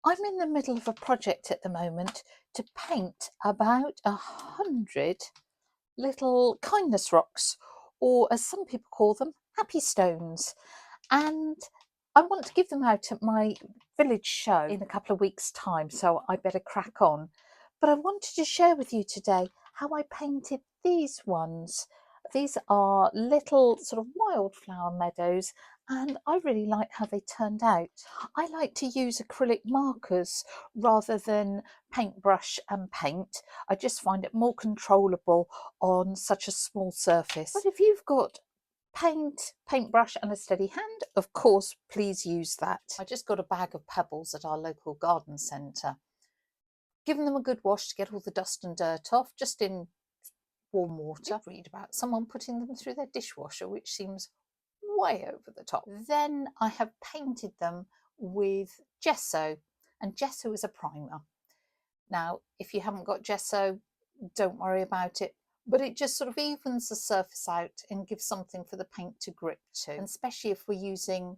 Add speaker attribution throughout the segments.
Speaker 1: I'm in the middle of a project at the moment to paint about 100 little kindness rocks, or as some people call them, happy stones. And I want to give them out at my village show in a couple of weeks' time, so I better crack on. But I wanted to share with you today how I painted these ones. These are little sort of wildflower meadows, and I really like how they turned out. I like to use acrylic markers rather than paintbrush and paint. I just find it more controllable on such a small surface. But if you've got paintbrush and a steady hand, of course, please use that. I just got a bag of pebbles at our local garden centre. Given them a good wash to get all the dust and dirt off, just in warm water. I read about someone putting them through their dishwasher, which seems way over the top. Then I have painted them with gesso, and gesso is a primer. Now, if you haven't got gesso, don't worry about it, but it just sort of evens the surface out and gives something for the paint to grip to. And especially if we're using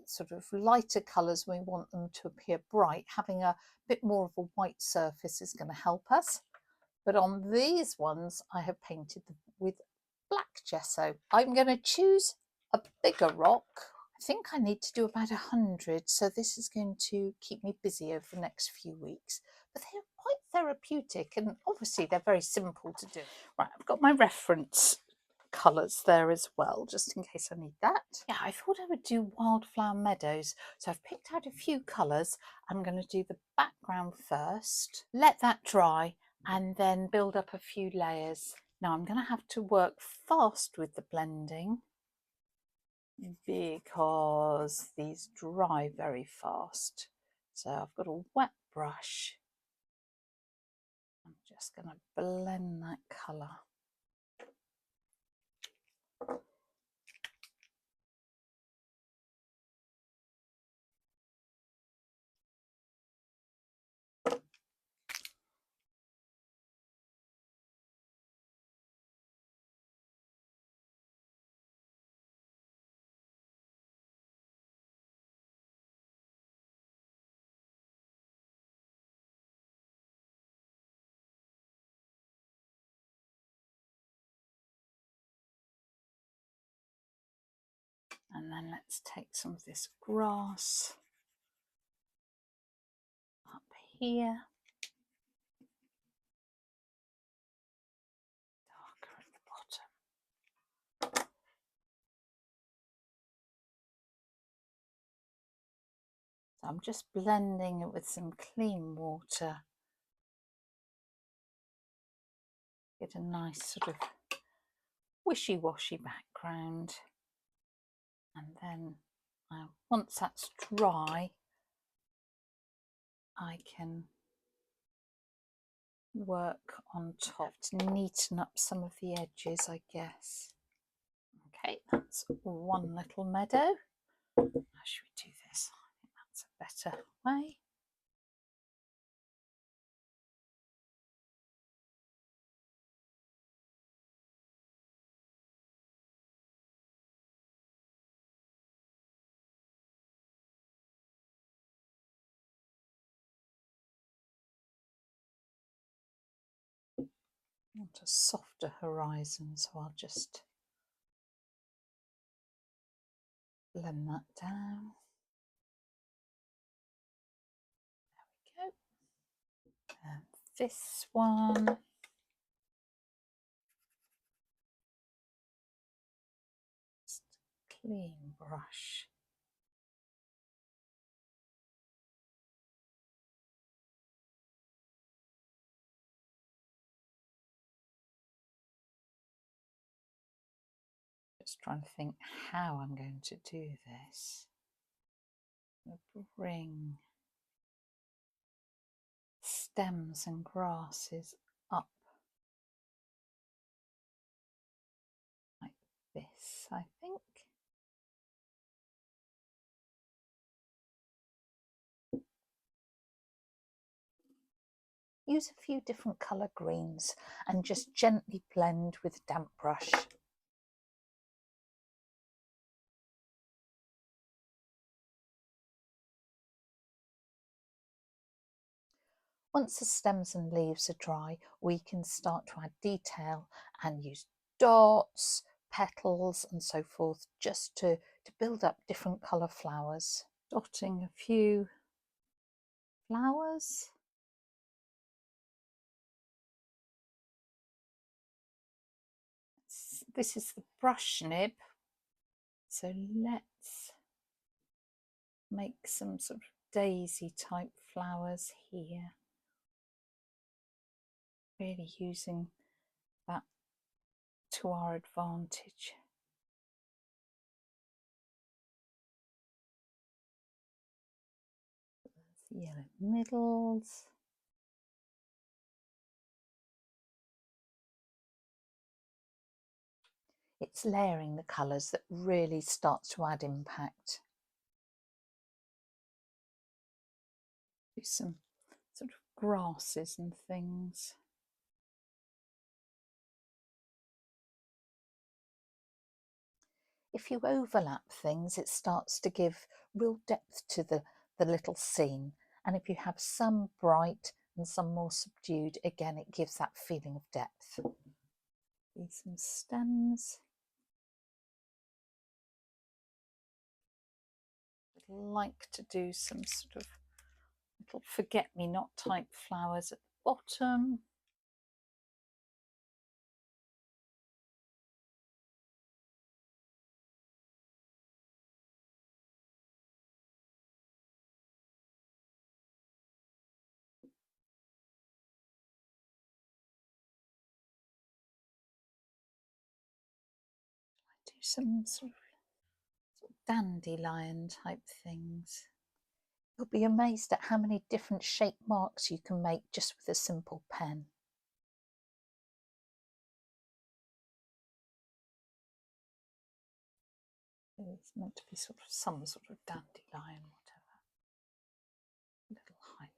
Speaker 1: sort of lighter colours, we want them to appear bright, having a bit more of a white surface is going to help us. But on these ones, I have painted them with black gesso. I'm going to choose a bigger rock. I think I need to do about 100, so this is going to keep me busy over the next few weeks. But they're quite therapeutic, and obviously they're very simple to do. Right, I've got my reference colours there as well, just in case I need that. Yeah, I thought I would do wildflower meadows, so I've picked out a few colours. I'm going to do the background first, let that dry, and then build up a few layers. Now I'm going to have to work fast with the blending because these dry very fast. So I've got a wet brush. I'm just going to blend that colour. And then let's take some of this grass up here. Darker at the bottom. So I'm just blending it with some clean water. Get a nice sort of wishy-washy background. And then once that's dry, I can work on top to neaten up some of the edges, I guess. Okay, that's one little meadow. How should we do this? I think that's a better way. I want a softer horizon, so I'll just blend that down. There we go. And this one. Just clean brush. Just trying to think how I'm going to do this. I'll bring stems and grasses up like this, I think. Use a few different colour greens and just gently blend with a damp brush. Once the stems and leaves are dry, we can start to add detail and use dots, petals and so forth, just to build up different colour flowers. Dotting a few flowers. This is the brush nib, so let's make some sort of daisy type flowers here, really using that to our advantage. Yellow middles. It's layering the colours that really starts to add impact. Do some sort of grasses and things. If you overlap things, it starts to give real depth to the little scene. And if you have some bright and some more subdued, again, it gives that feeling of depth. Some stems. I'd like to do some sort of little forget-me-not type flowers at the bottom. Do some sort of dandelion type things. You'll be amazed at how many different shape marks you can make just with a simple pen. It's meant to be sort of some sort of dandelion, whatever. A little highlight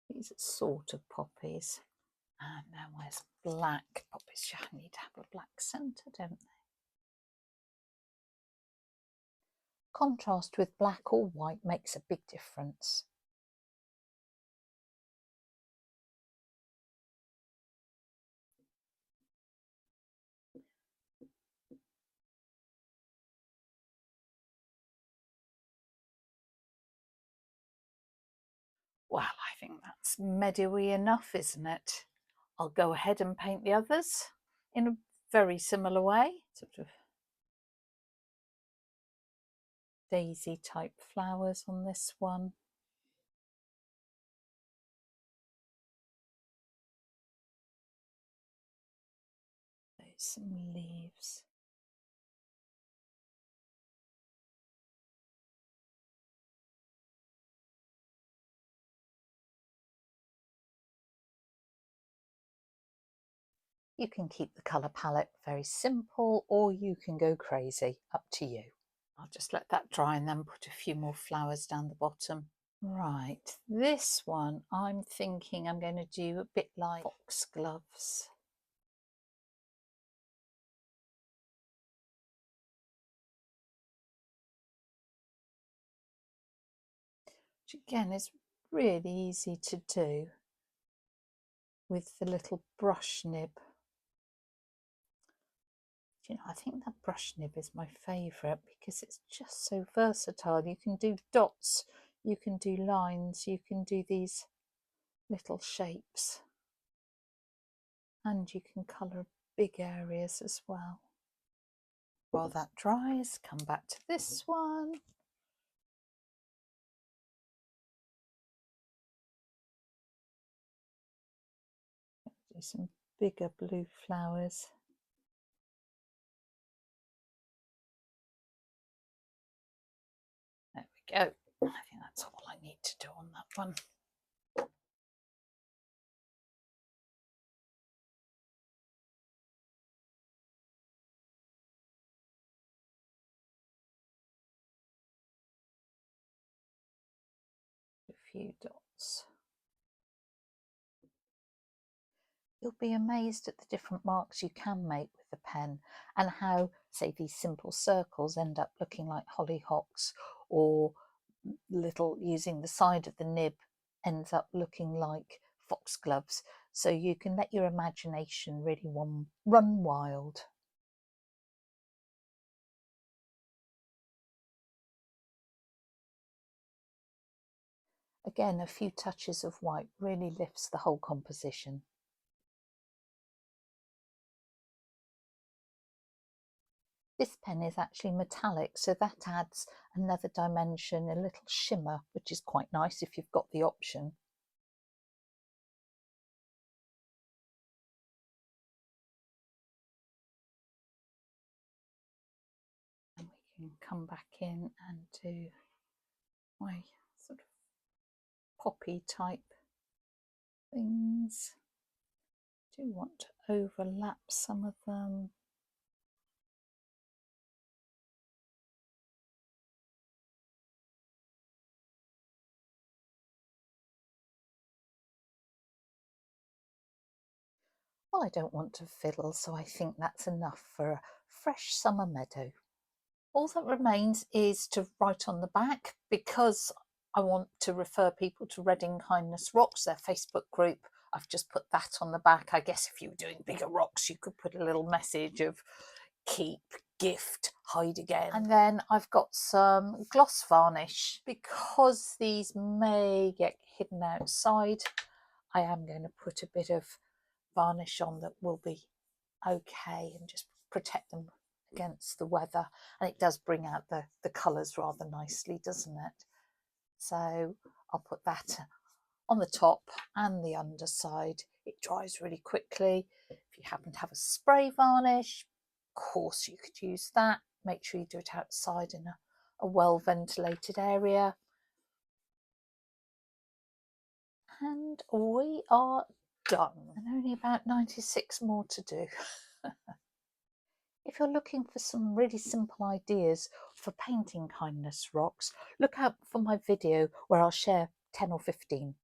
Speaker 1: on these. These are sort of poppies. And now where's black poppies? You need to have a black centre, don't they? Contrast with black or white makes a big difference. Well, I think that's meadowy enough, isn't it? I'll go ahead and paint the others in a very similar way, sort of daisy type flowers on this one. There's some leaves. You can keep the colour palette very simple, or you can go crazy, up to you. I'll just let that dry and then put a few more flowers down the bottom. Right, this one I'm thinking I'm going to do a bit like foxgloves. Which again is really easy to do with the little brush nib. You know, I think that brush nib is my favourite because it's just so versatile. You can do dots, you can do lines, you can do these little shapes, and you can colour big areas as well. While that dries, come back to this one. Do some bigger blue flowers. There we go. I think that's all I need to do on that one. A few dots. You'll be amazed at the different marks you can make with the pen and how, say, these simple circles end up looking like hollyhocks, or little, using the side of the nib ends up looking like foxgloves. So you can let your imagination really run wild. Again, a few touches of white really lifts the whole composition. This pen is actually metallic, so that adds another dimension, a little shimmer, which is quite nice if you've got the option. And we can come back in and do my sort of poppy type things. I do want to overlap some of them. Well, I don't want to fiddle, so I think that's enough for a fresh summer meadow. All that remains is to write on the back, because I want to refer people to Reading Kindness Rocks, their Facebook group. I've just put that on the back. I guess if you were doing bigger rocks, you could put a little message of keep, gift, hide again. And then I've got some gloss varnish. Because these may get hidden outside, I am going to put a bit of varnish on that will be okay and just protect them against the weather, and it does bring out the colours rather nicely, doesn't it? So I'll put that on the top and the underside. It dries really quickly. If you happen to have a spray varnish, of course you could use that. Make sure you do it outside in a well ventilated area. And we are done, and only about 96 more to do. If you're looking for some really simple ideas for painting kindness rocks, look out for my video where I'll share 10 or 15.